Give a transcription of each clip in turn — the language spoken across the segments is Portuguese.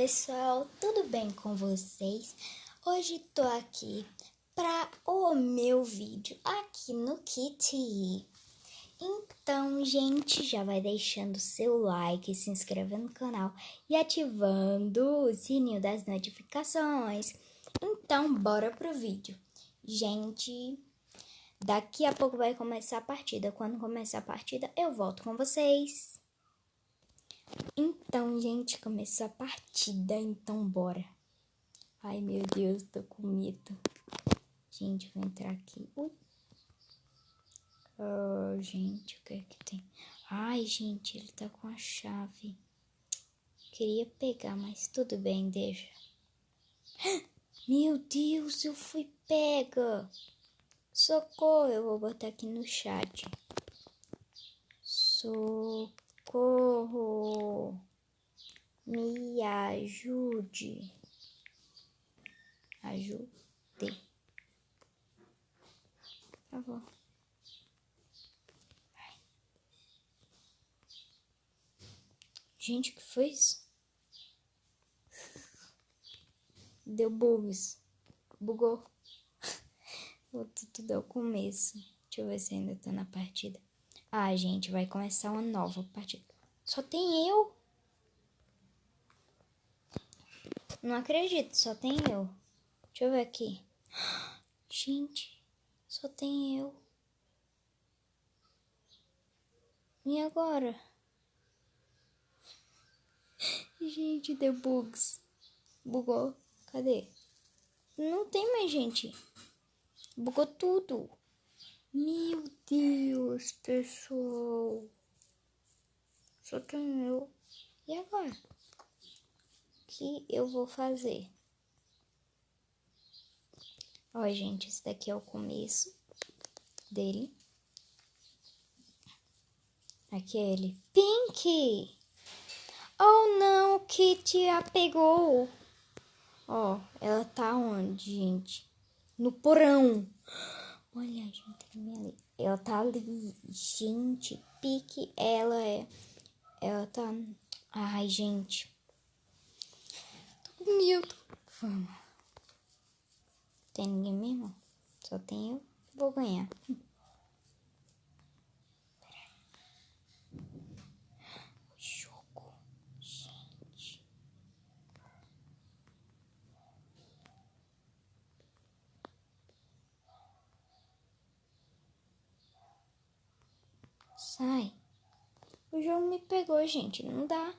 pessoal, tudo bem com vocês? Hoje tô aqui para o meu vídeo aqui no Kitty. Então, gente, já vai deixando seu like, se inscrevendo no canal e ativando o sininho das notificações. Então, bora pro vídeo. Gente, daqui a pouco vai começar a partida. Quando começar a partida, eu volto com vocês. Então, gente, começou a partida, então bora. Ai, meu Deus, tô com medo. Gente, vou entrar aqui. Ui. Oh, gente, o que é que tem? Ai, gente, ele tá com a chave. Queria pegar, mas tudo bem, deixa. Meu Deus, eu fui pega. Socorro, eu vou botar aqui no chat. Socorro. Me ajude. Ajude. Por favor. Gente, o que foi isso? Deu bugs. Bugou. Tudo é o começo. Deixa eu ver se ainda tá na partida. Ah, gente, vai começar uma nova partida. Só tem eu? Não acredito, só tem eu. Deixa eu ver aqui. Gente, só tem eu. E agora? Gente, deu bugs. Bugou. Cadê? Não tem mais gente. Bugou tudo. Meu Deus, pessoal. Só tem eu. E agora? O que eu vou fazer? Ó, gente, esse daqui é o começo dele. Aqui é ele. Pink! Oh, não, Kitty a pegou. Ó, ela tá onde, gente? No porão. Olha, gente, ali. Ela tá ali. Gente, Pique, ela tá... Ai, gente. Tô com medo. Vamos. Tem ninguém mesmo? Só tem eu. Vou ganhar. O jogo. Gente. Sai. O jogo me pegou, gente. Não dá.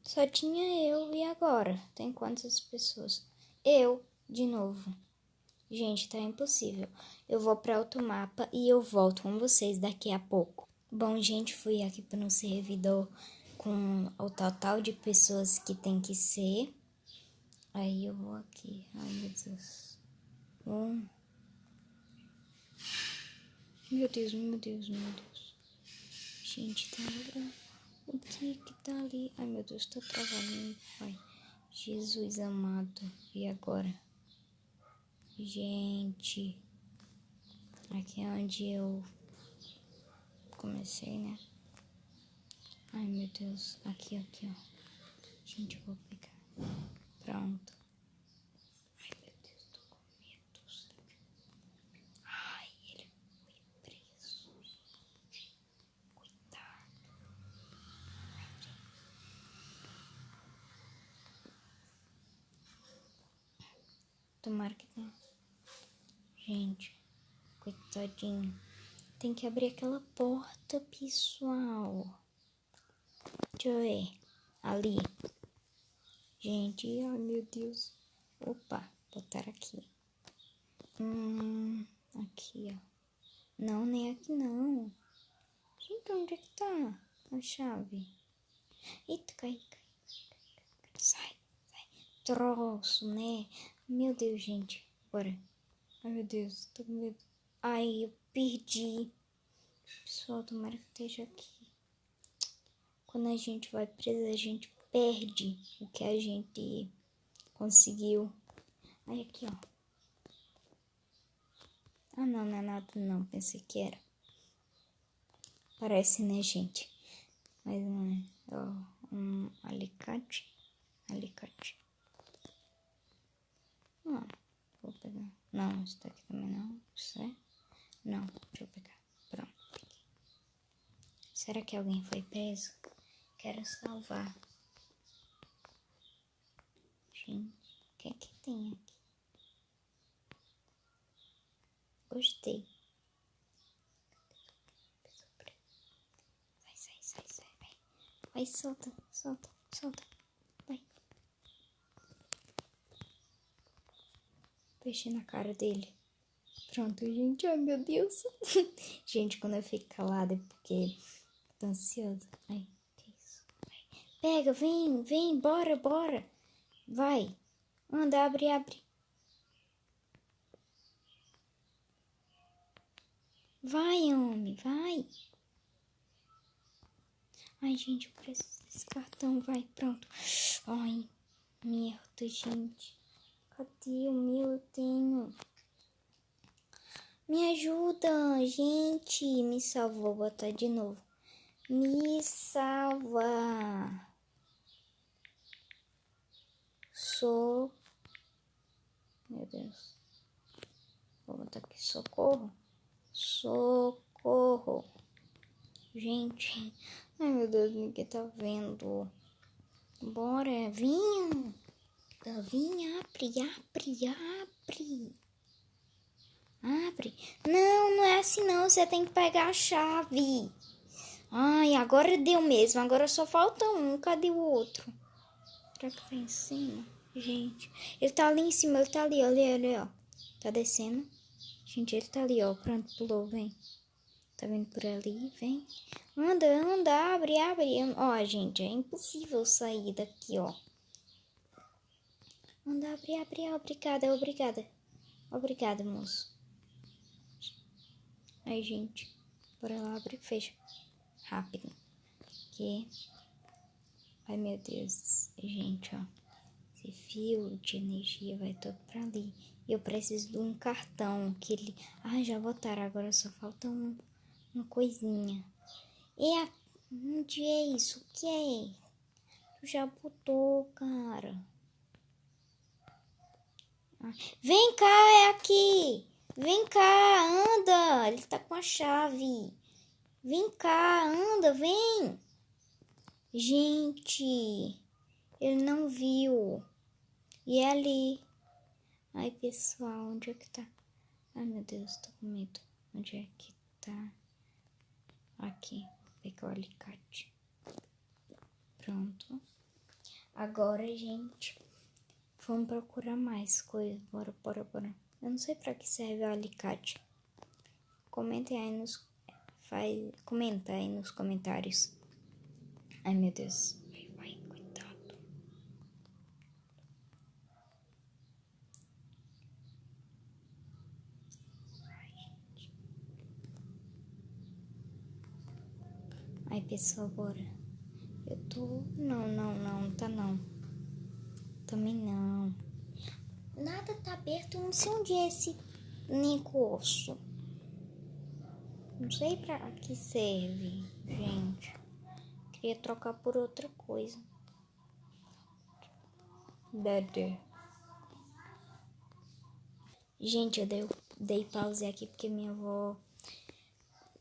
Só tinha eu. E agora? Tem quantas pessoas? Eu, de novo. Gente, tá impossível. Eu vou para outro mapa e eu volto com vocês daqui a pouco. Bom, gente, fui aqui para um servidor com o total de pessoas que tem que ser. Aí eu vou aqui. Ai, meu Deus. Meu Deus, meu Deus, meu Deus. Gente, tá ali. O que que tá ali? Ai, meu Deus, tô travando, pai. Jesus amado. E agora? Gente. Aqui é onde eu comecei, né? Ai, meu Deus. Aqui, ó. Gente, eu vou pegar. Pronto. Ai, meu Deus, tô com medo. Ai, ele foi preso. Coitado. Tomara que tenha. Gente, coitadinho. Tem que abrir aquela porta, pessoal. Deixa eu ver. Ali. Gente, ai, meu Deus. Opa, botar aqui. Aqui, ó. Não, nem aqui não. Gente, onde é que tá a chave? Eita, cai. Sai. Troço, né? Meu Deus, gente. Bora. Ai, meu Deus, tô com medo. Ai, eu perdi. Pessoal, tomara que esteja aqui. Quando a gente vai preso, a gente perde o que a gente conseguiu. Ai, aqui, ó. Ah, não, não é nada não. Pensei que era. Parece, né, gente? Mas não é. Ó, um alicate. Não, isso daqui também não. Isso é? Não, deixa eu pegar. Pronto. Será que alguém foi preso? Quero salvar. Gente, o que é que tem aqui? Gostei. Sai. Vai, solta. Vai. Fechei na cara dele. Pronto, gente. Ai, meu Deus. Gente, quando eu fico calada é porque tô ansiosa. Ai, que isso? Vai. Pega, vem, bora. Vai. Anda, abre. Vai, homem, vai. Ai, gente, eu preciso desse cartão. Vai, pronto. Ai, merda, gente. Cadê o meu? Eu tenho. Me ajuda, gente. Me salvou. Vou botar de novo. Me salva. Meu Deus. Vou botar aqui. Socorro. Gente. Ai, meu Deus. Ninguém tá vendo. Bora. Vinha. Abre. Não é assim não. Você tem que pegar a chave. Ai, agora deu mesmo. Agora só falta um. Cadê o outro? Será que tá em cima? Gente, ele tá ali em cima. Ele tá ali, ó. Tá descendo. Gente, ele tá ali, ó. Pronto, pulou, vem. Tá vindo por ali, vem. Anda, abre. Ó, gente, é impossível sair daqui, ó. Anda, abre. Obrigada, moço. Aí, gente, bora lá, abre e fecha. Rápido. Aqui. Ai, meu Deus. Gente, ó. Esse fio de energia vai todo pra ali. E eu preciso de um cartão que ele... Ah, já botaram. Agora só falta uma coisinha. Onde é isso? O que é? Tu já botou, cara. Vem cá, é aqui. Vem cá, anda. Ele tá com a chave. Vem cá, anda, vem. Gente, ele não viu. E é ali. Ai, pessoal, onde é que tá? Ai, meu Deus, tô com medo. Onde é que tá? Aqui, vou pegar o alicate. Pronto. Agora, gente, vamos procurar mais coisas. Bora. Eu não sei pra que serve o alicate. Comenta aí nos comentários. Ai, meu Deus. Vai, cuidado. Ai, pessoal, bora. Eu tô... Não, tá não. Também não. Nada tá aberto, eu não sei onde é esse negócio. Não sei pra que serve, gente. Queria trocar por outra coisa. Dede. Gente, eu dei pause aqui porque minha avó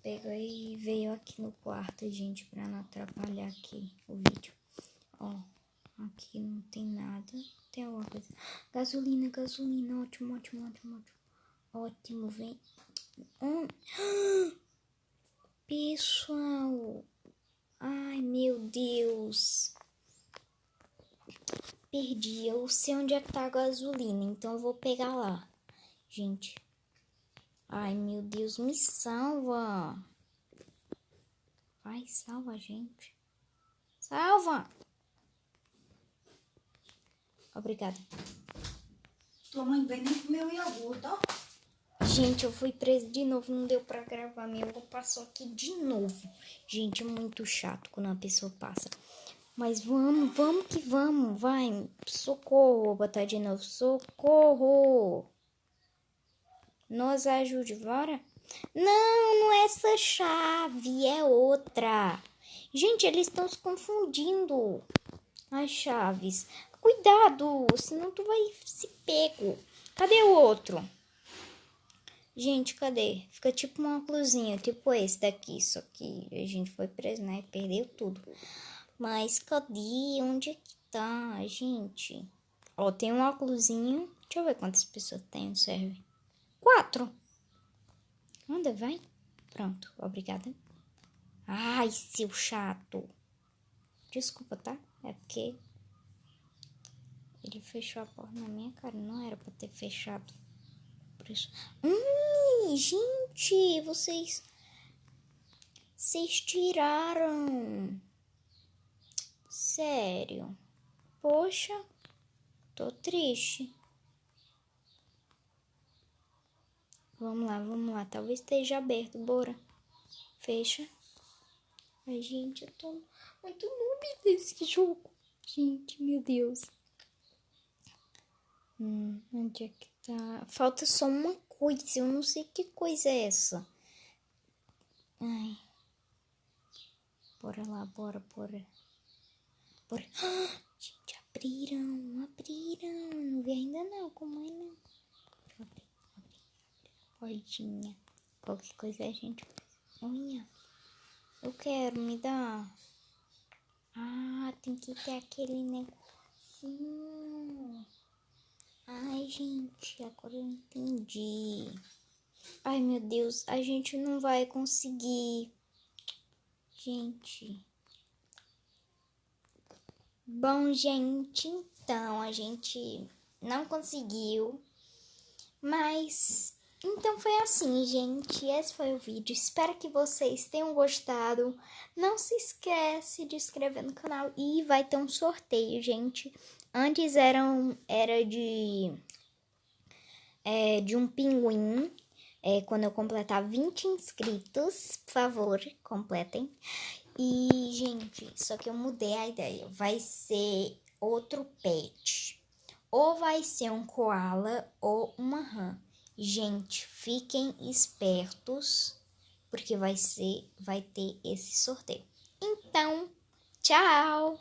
pegou e veio aqui no quarto, gente, pra não atrapalhar aqui o vídeo. Ó, aqui não tem nada. Tem alguma coisa. Gasolina. Ótimo. Ótimo, vem. Pessoal. Ai, meu Deus. Perdi. Eu sei onde é que tá a gasolina, então eu vou pegar lá. Gente. Ai, meu Deus, me salva. Vai, salva, gente. Salva. Obrigada. Tua mãe vai nem comer o iogurte, ó. Gente, eu fui presa de novo, não deu pra gravar. Minha avó passou aqui de novo. Gente, é muito chato quando uma pessoa passa. Mas vamos que vamos, vai. Socorro, vou botar de novo. Socorro. Nos ajude, bora? Não é essa chave, é outra. Gente, eles estão se confundindo. As chaves. Cuidado, senão tu vai se pego. Cadê o outro? Gente, cadê? Fica tipo um óculosinho, tipo esse daqui. Só que a gente foi preso, né? Perdeu tudo. Mas cadê? Onde é que tá, gente? Ó, tem um óculosinho. Deixa eu ver quantas pessoas tem no server. 4. Anda, vai. Pronto, obrigada. Ai, seu chato. Desculpa, tá? É porque ele fechou a porta na minha cara. Não era pra ter fechado. Por isso. Gente, vocês tiraram. Sério. Poxa, tô triste. Vamos lá. Talvez esteja aberto, bora. Fecha. Ai, gente, eu tô muito noob desse jogo. Gente, meu Deus. Onde é que tá? Falta só uma coisa. Eu não sei que coisa é essa. Ai. Bora lá, bora. Ah, gente, abriram. Não vi ainda não, como é não? Abri. Portinha. Qualquer coisa a gente... Olha. Eu quero, me dá. Ah, tem que ter aquele negocinho. Ai, gente, agora eu entendi. Ai, meu Deus, a gente não vai conseguir. Gente. Bom, gente, então a gente não conseguiu. Mas então foi assim, gente. Esse foi o vídeo. Espero que vocês tenham gostado. Não se esquece de se inscrever no canal e vai ter um sorteio, gente. Antes era de um pinguim. Quando eu completar 20 inscritos, por favor, completem. E, gente, só que eu mudei a ideia. Vai ser outro pet. Ou vai ser um koala ou uma rã. Gente, fiquem espertos, porque vai ter esse sorteio. Então, tchau!